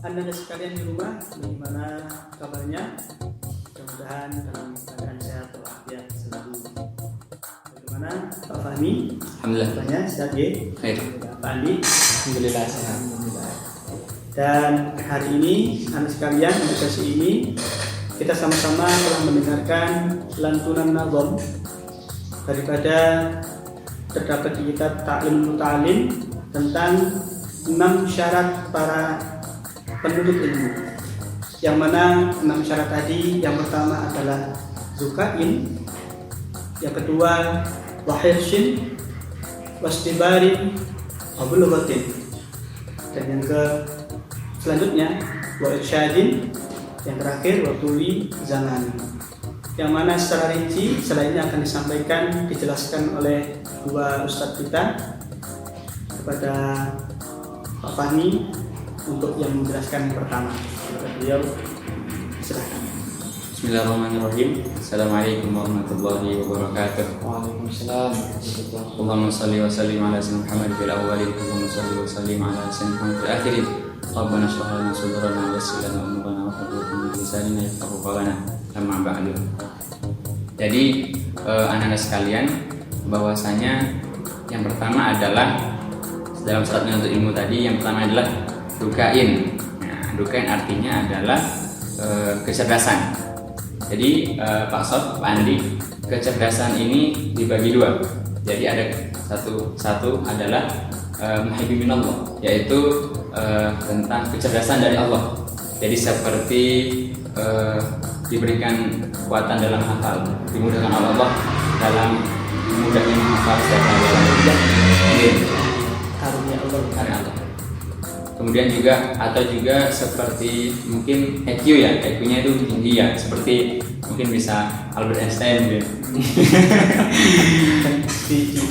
Anda sekalian di rumah, bagaimana kabarnya? Mudah-mudahan dalam keadaan sehat walafiat selalu. Bagaimana Pak Fahmi? Alhamdulillah. Kabarnya sehat ya? Baik. Pak Andi? Alhamdulillah sehat. Dan hari ini Anda sekalian, pada sesi ini kita sama-sama telah mendengarkan lantunan nazam daripada terdapat di kitab Ta'limul Muta'allim tentang 6 syarat para penuntut ilmu. Yang mana 6 syarat tadi, yang pertama adalah zukain, yang kedua wahirsin, wastibarin, wabulughatin, dan yang selanjutnya wa irsyadin, yang terakhir watuli zaman. Yang mana secara rinci selainnya akan disampaikan, dijelaskan oleh dua ustadz kita kepada Pak Fahmi untuk yang menjelaskan yang pertama. Kepada beliau, silakan. Bismillahirrahmanirrahim. Assalamualaikum warahmatullahi wabarakatuh. Waalaikumsalam. Allahumma salli wa sallim ala sayyidina Muhammad fil awwalin. Allahumma salli wa sallim ala sayyidina Muhammad fil akhirin. Rabbana shrah lana sadrana wa yassir lana umurana wa hlul 'uqdatam min lisanina yafqahu qawlana. Amma ba'du. Jadi anak-anak sekalian, bahwasanya yang pertama adalah dalam syarat menuntut ilmu tadi, yang pertama adalah dukain. Nah, dukain artinya adalah kecerdasan. Jadi Pak Sof, Pak Andi, kecerdasan ini dibagi dua. Jadi ada satu adalah muhibbi minallah, yaitu tentang kecerdasan dari Allah. Jadi seperti diberikan kekuatan dalam hafal, dimudahkan oleh Allah dalam mudahnya menghafal setiap ayat. Karunia Allah. Allah. Kemudian juga atau juga seperti mungkin IQ ya, IQ-nya itu tinggi ya, seperti mungkin bisa Albert Einstein gitu.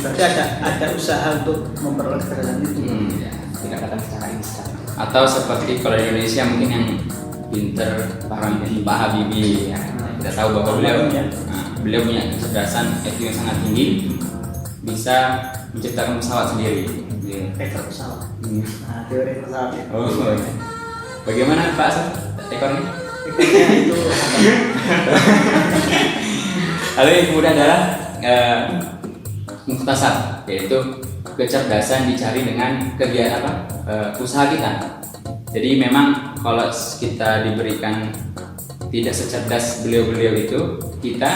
Berarti ada usaha untuk memperoleh kecerdasan itu. Ya, Tidak datang secara instan. atau seperti kalau di Indonesia mungkin yang pinter Pak Habibie ya. Kita tahu bahwa beliau punya kecerdasan IQ yang sangat tinggi, bisa menciptakan pesawat sendiri. Ekor pesawat. Nah, teori pesawat ya. Oh, iya. Bagaimana Pak ekornya? Ekornya itu Lalu yang kemudian adalah mukhtasar, yaitu kecerdasan dicari dengan kegiatan usaha kita. Jadi memang kalau kita diberikan tidak secerdas beliau-beliau itu, kita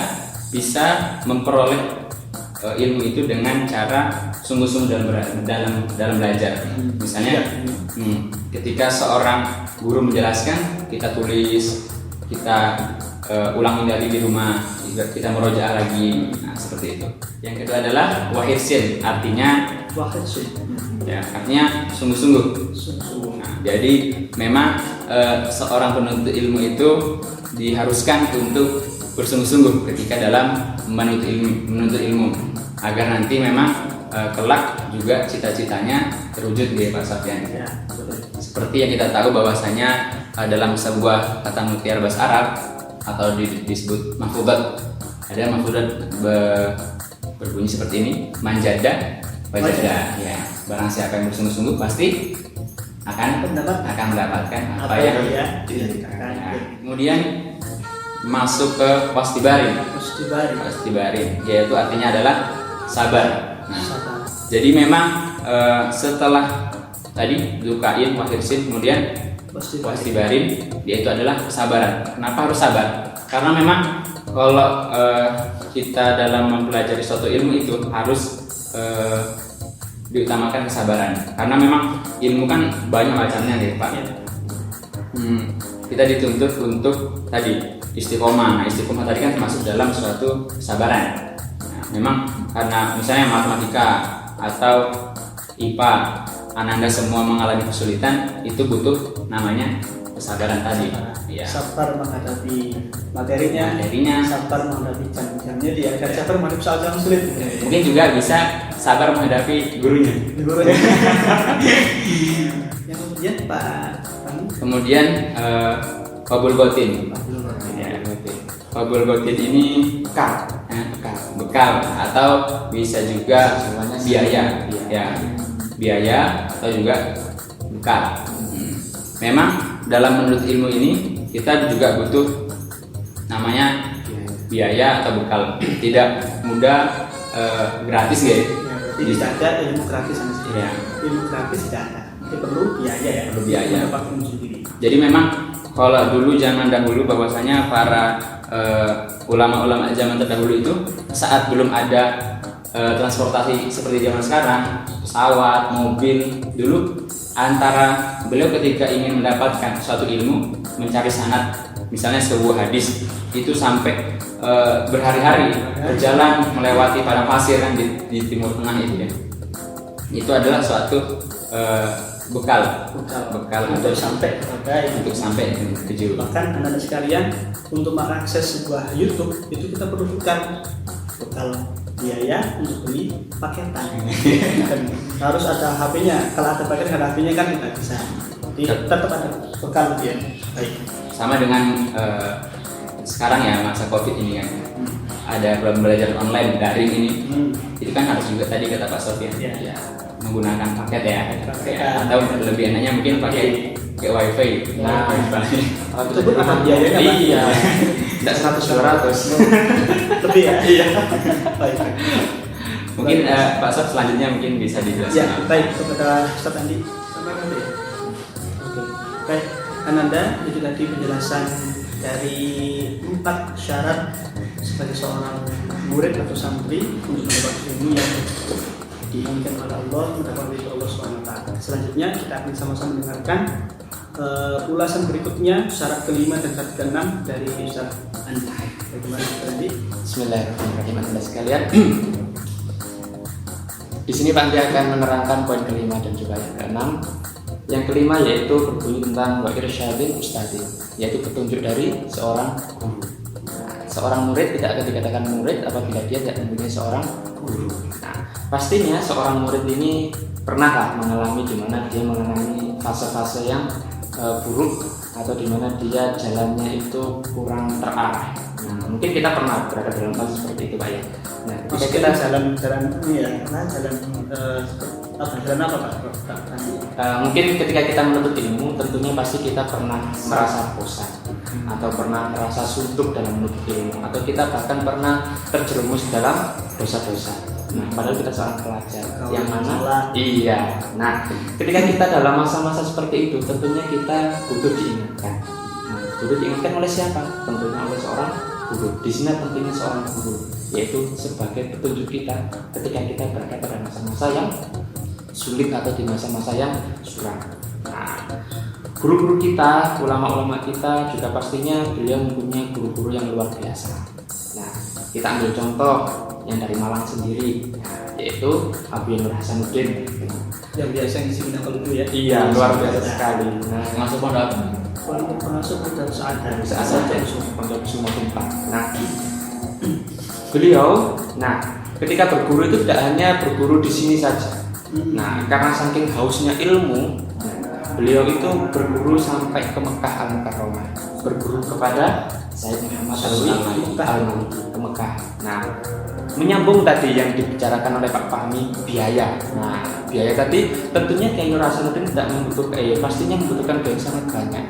bisa memperoleh ilmu itu dengan cara sungguh-sungguh dalam belajar. Misalnya ketika seorang guru menjelaskan, kita tulis, kita ulangi lagi di rumah, kita merojaah lagi. Nah, seperti itu. Yang kedua adalah wahirsin, artinya ya, artinya sungguh-sungguh. Nah, jadi memang seorang penuntut ilmu itu diharuskan untuk bersungguh-sungguh ketika dalam menuntut ilmu agar nanti memang kelak juga cita-citanya terwujud di Pak Safyan. ya, Seperti yang kita tahu bahwasanya dalam sebuah kata mutiara bahasa Arab atau disebut mahfudat, ada mahfudat berbunyi seperti ini, manjada wajada. Ya, barang siapa yang bersungguh-sungguh pasti akan mendapatkan apa yang dia diinginkan. Kemudian masuk ke wastibarin, yaitu artinya adalah sabar. Nah, jadi memang setelah tadi dukain, wahirsin, kemudian wastibarin, yaitu adalah kesabaran. Kenapa harus sabar? Karena memang kalau kita dalam mempelajari suatu ilmu itu harus diutamakan kesabaran. Karena memang ilmu kan banyak macamnya nih Pak. Kita dituntut untuk tadi istiqomah. Nah, istiqomah tadi kan termasuk dalam suatu kesabaran. Nah, memang karena misalnya matematika atau IPA, Anda semua mengalami kesulitan, itu butuh namanya kesabaran tadi. Ya. Sabar menghadapi materinya, sabar menghadapi jam-jamnya, dia akan sabar menghadapi soal yang sulit. Mungkin juga bisa sabar menghadapi gurunya. Yang kemudian Pak. Kemudian Fabul Gotin. Fabul Gotin ini bekal atau bisa juga biaya, ya biaya atau juga bekal. Memang dalam menuntut ilmu ini kita juga butuh namanya biaya atau bekal. Tidak mudah gratis guys. Ya, berarti tidak ada ilmu gratis sama sekali. Iya. Ilmu gratis tidak ada. Itu perlu biaya ya. Perlu biaya. Dapat ilmu sendiri. Jadi memang kalau dulu zaman dahulu bahwasanya para ulama-ulama zaman terdahulu itu saat belum ada transportasi seperti zaman sekarang, pesawat, mobil, dulu antara beliau ketika ingin mendapatkan suatu ilmu, mencari sanad, misalnya sebuah hadis itu sampai berhari-hari berjalan melewati padang pasir kan di Timur Tengah itu ya. Itu adalah suatu bekal untuk sampai kepada untuk sampai ke tujuan. Bahkan anak sekalian untuk mengakses sebuah YouTube itu kita perlu bekal biaya untuk beli paketan. Dan harus ada HP-nya. Kalau ada paket dengan HP-nya kan tidak bisa. Jadi tetap ada bekal ya. Baik. Sama dengan sekarang ya masa Covid ini kan. Ada pembelajaran online daring ini. Itu kan harus juga tadi kata Pak Sofian. Ya. Menggunakan paket ya. Paket. Atau lebih enaknya mungkin pakai kayak wifi gitu. Nah, wifi. Itu pun ada biayanya Pak. Iya. Tidak 100-200. Lebih ya. Iya. Baik. Mungkin Pak Sof selanjutnya mungkin bisa dijelaskan. Ya, baik kepada Ustaz Andi. Sama Andi. Oke. Baik, Ananda, itu tadi penjelasan dari 4 syarat sebagai seorang murid atau santri untuk mendapat ilmu yang diinginkan oleh Allah, mendapat ridho Allah SWT. Selanjutnya kita akan sama-sama mendengarkan ulasan berikutnya syarat kelima dan syarat keenam dari Ustaz Andi. Bagaimana Ustaz Andi? Bismillahirrahmanirrahim teman-teman sekalian. Di sini Pak Andi akan menerangkan poin kelima dan juga yang keenam. Yang kelima yaitu berbunyi tentang wa irsyadin ustadzin, yaitu petunjuk dari seorang guru. Nah, seorang murid tidak akan dikatakan murid apabila dia tidak mempunyai seorang guru. Nah, pastinya seorang murid ini pernahkah mengalami di mana dia mengalami fase-fase yang buruk atau di mana dia jalannya itu kurang terarah. Nah, mungkin kita pernah berada dalam fase seperti itu Pak ya. Nah, Ketika kita jalan ini ya, jalan apa Pak? Mungkin ketika kita menuntut ilmu, tentunya pasti kita pernah merasa bosan atau pernah merasa suntuk dalam menuntut ilmu, atau kita bahkan pernah terjerumus dalam dosa-dosa. Nah, padahal kita seorang pelajar yang mana? Iya. Nah, ketika kita dalam masa-masa seperti itu, tentunya kita butuh diingatkan. Nah, butuh diingatkan oleh siapa? Tentunya oleh seorang guru. Di sini pentingnya seorang guru, yaitu sebagai petunjuk kita ketika kita berada pada masa-masa yang sulit atau di masa-masa yang suram. Nah, guru-guru kita, ulama-ulama kita juga pastinya beliau mempunyai guru-guru yang luar biasa. Nah, kita ambil contoh yang dari Malang sendiri, yaitu Abu Nur Hasanuddin yang biasa ngisi bintang itu ya. Iya, luar biasa sekali. Nah, Masuk pondok. Masuk ke saat saja pondok Sumatera Timpak. Nah, beliau, ketika berguru itu tidak hanya berguru di sini saja. Nah, karena saking hausnya ilmu, beliau itu berguru sampai ke Mekah Al-Mukarramah, berguru kepada Sayyid Muhammad Al-Maliki ke Mekah. Nah, menyambung tadi yang dibicarakan oleh Pak Fahmi, biaya. Nah, biaya tadi tentunya Kiai Nur Hasanuddin tidak membutuhkan, pastinya membutuhkan biaya sangat banyak.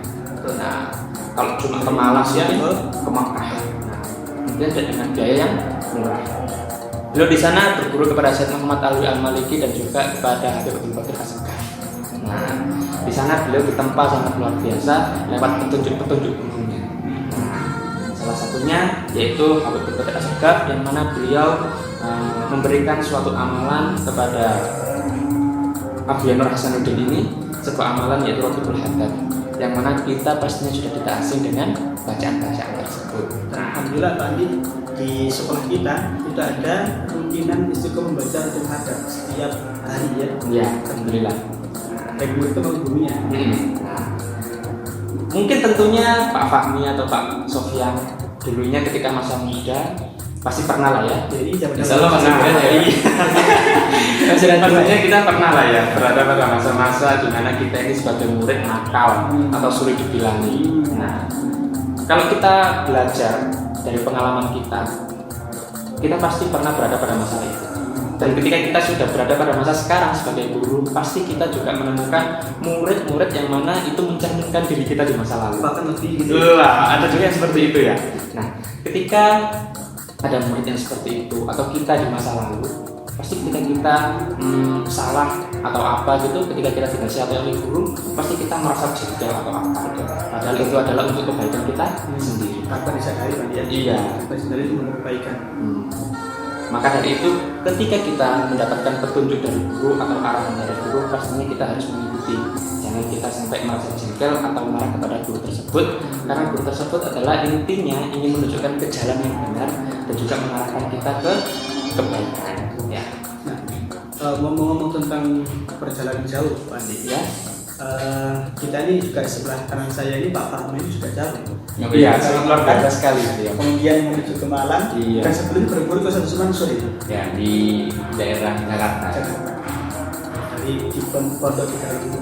Nah, kalau cuma ke Malang ya ke Mekah. Nah, kemudian dengan biaya yang murah. Beliau di sana berguru kepada Sayyid Muhammad Al-Maliki dan juga kepada Habib Abdul Qadir As-Segaf. Nah, di sana beliau ditempa sangat luar biasa lewat petunjuk-petunjuk gurunya. Nah, salah satunya yaitu Habib Abdul Qadir As-Segaf, yang mana beliau memberikan suatu amalan kepada Abu Nur Hasanuddin ini, sebuah amalan yaitu Rotibul Haddad, yang mana kita pastinya sudah tidak asing dengan bacaan-bacaan tersebut. Nah, alhamdulillah Pak Andi, di sekolah kita itu ada rutinan istiqomah membaca Rotibul Haddad setiap hari ya. Iya, alhamdulillah. Baik guru itu maupun gurunya. Nah, mungkin tentunya Pak Fahmi atau Pak Sofian dulunya ketika masa muda pasti pernah lah ya. Jadi zaman Insya Allah masih muda ya. Pastinya kita pernah lah ya berada pada masa-masa di mana kita ini sebagai murid nakal atau sulit dibilangi. Nah, kalau kita belajar dari pengalaman kita pasti pernah berada pada masa itu. Dan ketika kita sudah berada pada masa sekarang sebagai guru, pasti kita juga menemukan murid-murid yang mana itu mencerminkan diri kita di masa lalu. Bahkan lebih gitu. Ada juga yang seperti itu ya. Nah, ketika ada murid yang seperti itu atau kita di masa lalu, pasti ketika kita salah atau apa gitu, ketika kita tidak siap oleh guru, pasti kita merasa jengkel atau apa gitu. Padahal itu adalah untuk kebaikan kita sendiri. Tanpa disadari kan ya. Iya. Tanpa disadari itu untuk kebaikan. Maka dari itu, ketika kita mendapatkan petunjuk dari guru atau arahan dari guru, pastinya kita harus mengikuti. Jangan kita sampai merasa jengkel atau marah kepada guru tersebut, karena guru tersebut adalah intinya ingin menunjukkan ke jalan yang benar dan juga mengarahkan kita ke kebaikan. Ya. Nah, ngomong-ngomong tentang perjalanan jauh, Pak Andi, Ya. kita ini juga sebelah kanan saya ini Pak Fahmi ini sudah jauh. Iya, sangat luar biasa sekali ya. Kemudian menuju ke Malang, Iya. dan sebelum berguru ke Satu Mansur itu. Ya, di daerah Jakarta. Jadi di pondok di Darul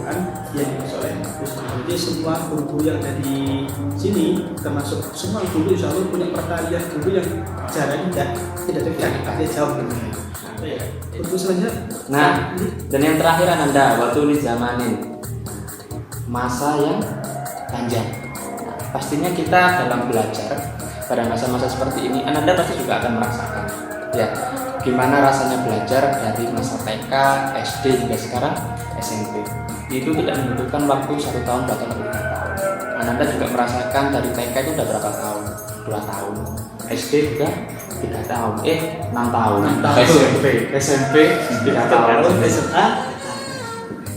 yang diurus oleh Gus. Jadi semua guru-guru yang ada di sini, termasuk semua guru insya Allah punya pertalian guru yang jaraknya tidak dekat, tapi jauh. Ya, guru selanjutnya. Nah, dan yang terakhir Ananda, waktu ini zamanin masa yang panjang. Pastinya kita dalam belajar pada masa-masa seperti ini, Ananda pasti juga akan merasakan ya gimana rasanya belajar dari masa TK, SD hingga sekarang SMP. Itu tidak membutuhkan waktu 1 tahun, 2 tahun, 3 tahun. Ananda juga merasakan dari TK itu udah berapa tahun? 2 tahun. SD juga 3 tahun. 6 tahun. 6 tahun. SMP 3 tahun. SMA.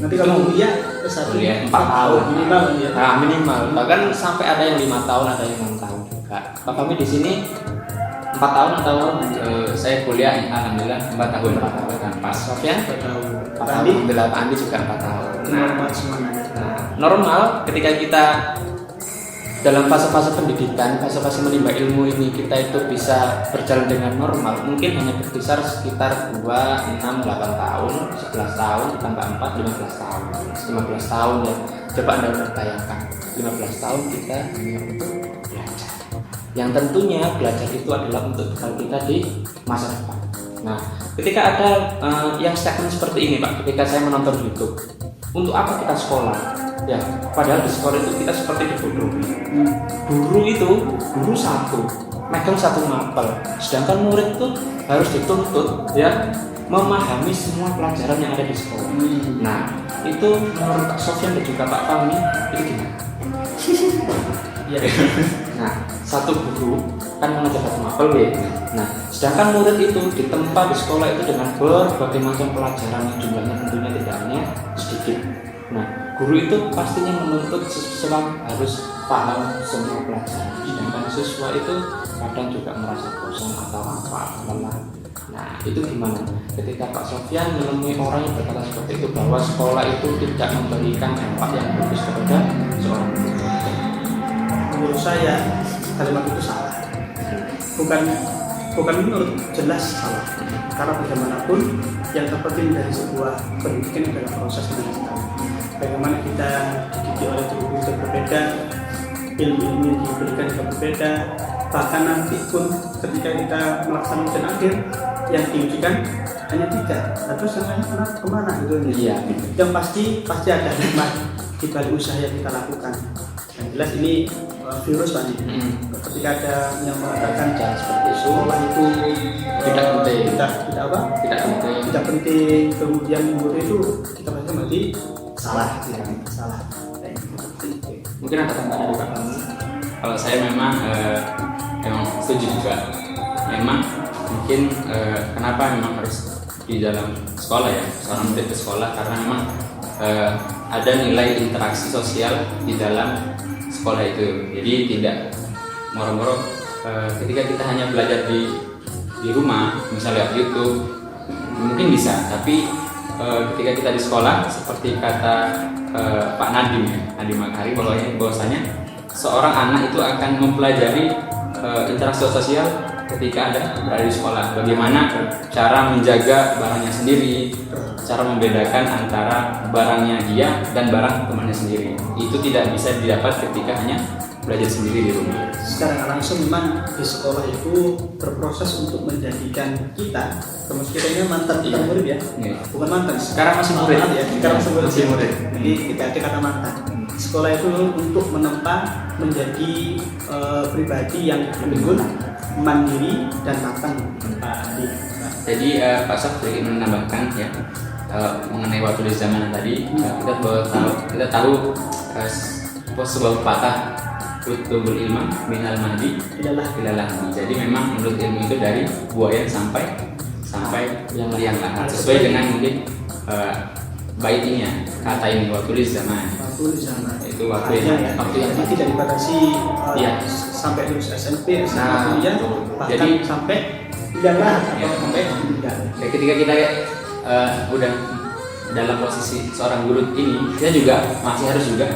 Nanti kalau kuliah S1 Kuliah 4 tahun minimal ya. Nah, minimal. Bahkan sampai ada yang 5 tahun, ada yang 6 tahun juga. Pak kami di sini 4 tahun atau Saya kuliah alhamdulillah 4 tahun. 4 tahun kan? Pas Sofian 4 tahun. Andi? Alhamdulillah Pak Andi juga 4 tahun. Normal semuanya. Nah, normal ketika kita dalam fase-fase pendidikan, fase-fase menimba ilmu ini, kita itu bisa berjalan dengan normal. Mungkin hanya berkisar sekitar 2, 6, 8 tahun, 11 tahun, ditambah 4, 15 tahun. 15 tahun ya. Coba Anda bayangkan, 15 tahun kita hanya untuk belajar. Yang tentunya belajar itu adalah untuk bekal kita di masa depan. Nah, ketika ada yang statement seperti ini Pak, ketika saya menonton YouTube, untuk apa kita sekolah? Ya, padahal di sekolah itu kita seperti dibodohi. Guru satu, megang satu mapel, sedangkan murid itu harus dituntut ya memahami semua pelajaran yang ada di sekolah. Nah, itu menurut Pak Sofyan dan juga Pak Fahmi itu gimana? Iya. Nah, satu guru kan mengajar satu mapel ya. Nah, sedangkan murid itu ditempa di sekolah itu dengan berbagai macam pelajaran yang jumlahnya tentunya tidak hanya sedikit. Nah, guru itu pastinya menuntut siswa harus paham semua pelajaran. Sedangkan siswa itu kadang juga merasa bosan atau apa, lelah. Nah, itu gimana? Ketika Pak Sofyan menemui orang yang berkata seperti itu bahwa sekolah itu tidak memberikan dampak yang bagus kepada seorang murid. Menurut saya kalimat itu salah. Bukan menurut, jelas salah. Karena bagaimanapun yang terpenting dari sebuah pendidikan adalah proses pendidikan. Bagaimana kita dididik oleh guru yang berbeda, ilmu yang diberikan juga berbeda. Bahkan nanti pun ketika kita melaksanakan ujian akhir yang diujikan hanya 3. Terus yang lain kemana gitu? Iya. Yang pasti ada hikmah di balik usaha yang kita lakukan. Yang jelas ini virus Pak. Ketika ada yang mengatakan Jangan seperti itu. sekolah itu Tidak penting. tidak apa? Tidak penting. Tidak penting. Kemudian guru itu kita baca berarti salah, salah. Mungkin ada tambahan dari Pak Fahmi. Kalau saya memang setuju juga. Memang mungkin kenapa memang harus di dalam sekolah ya, seorang murid ke sekolah karena memang ada nilai interaksi sosial di dalam sekolah itu. Jadi tidak moro-moro ketika kita hanya belajar di rumah, misalnya lihat YouTube, mungkin bisa. Tapi ketika kita di sekolah, seperti kata Pak Nadiem ya, Nadiem Makarim, bahwasanya seorang anak itu akan mempelajari interaksi sosial ketika berada di sekolah. Bagaimana cara menjaga barangnya sendiri, cara membedakan antara barangnya dia dan barang temannya sendiri. Itu tidak bisa didapat ketika hanya belajar sendiri di rumah. Secara nggak langsung memang di sekolah itu berproses untuk menjadikan kita, termasuk kita ini mantan Iya. murid ya, Iya. bukan mantan. Sekarang masih murid. Maaf ya, sekarang masih murid. Masih murid. Jadi kita kata mantan. Sekolah itu untuk menempa menjadi pribadi yang unggul, mandiri dan matang. Pak Adi. Jadi Pak Sof ingin menambahkan ya mengenai waktu di zaman tadi, kita tahu sebuah pepatah Utlubul ilma minal mahdi Iyalah. ilalah. Jadi memang menurut ilmu itu dari buaya sampai yang lahat, sesuai dengan mungkin baiknya kata ini waktu di zaman. Waktu di zaman. Itu waktu Artinya yang ya, waktu yang jadi tidak dibatasi Iya. sampai lulus SMP, SMA, Nah, kuliah, betul. bahkan Jadi- sampai iyalah atau Iya. sampai meninggal. Ya, ketika kita udah dalam posisi seorang guru ini, kita juga masih harus juga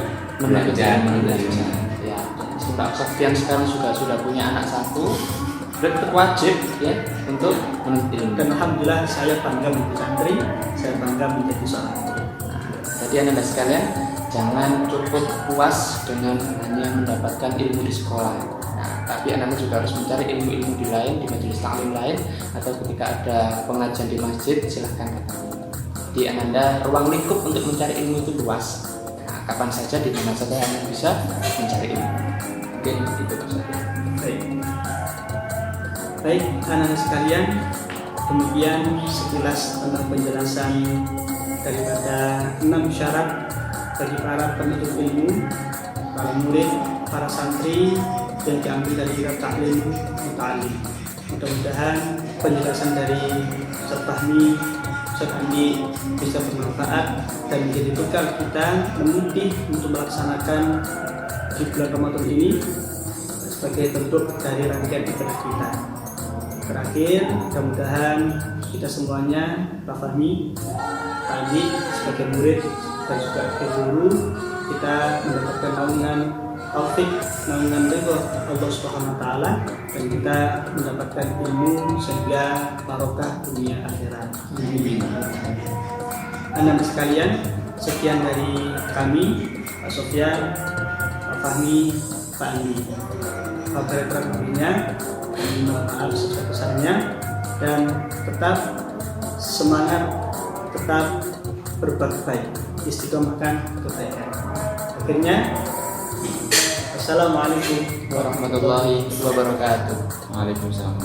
belajar menuntut ilmu. Ya, Mbak Sofyan sekarang sudah punya anak satu, berarti wajib ya untuk menuntut ilmu. Dan alhamdulillah saya bangga menjadi santri, saya bangga menjadi seorang guru. Jadi anda sekalian jangan cukup puas dengan hanya mendapatkan ilmu di sekolah. Nah, tapi anda juga harus mencari ilmu-ilmu di lain, di majelis taklim lain, atau ketika ada pengajian di masjid silahkan datang. Di anda ruang lingkup untuk mencari ilmu itu luas. Nah, kapan saja di mana saja anda bisa mencari ilmu. Oke, itu saja. Baik. Baik, anak-anak sekalian, demikian sekilas tentang penjelasan daripada 6 syarat bagi para penuntut ilmu, para murid, para santri yang diambil dari kitab Ta'lim Muta'alim. Mudah-mudahan penjelasan dari Ustaz Fahmi, Ustaz Andi bisa bermanfaat dan menjadi bekal kita memutih untuk melaksanakan di bulan Ramadan ini sebagai bentuk dari rangkaian ibadah kita. Terakhir, mudah-mudahan kita semuanya, Pak Fahmi, Pak Andi sebagai murid dan juga sebagai guru, kita mendapatkan naungan taufik, naungan ridho Allah Subhanahu wa taala, dan kita mendapatkan ilmu sehingga barokah dunia akhirat. Amin. Anak sekalian, sekian dari kami, Pak Sofyan, Pak Fahmi, Pak Andi. Pada terakhirnya, kami mohon maaf sebesar-besarnya dan tetap semangat, tetap berbuat baik, istiqomahkan kebaikan. Akhirnya, Assalamualaikum Warahmatullahi wabarakatuh. Waalaikumsalam.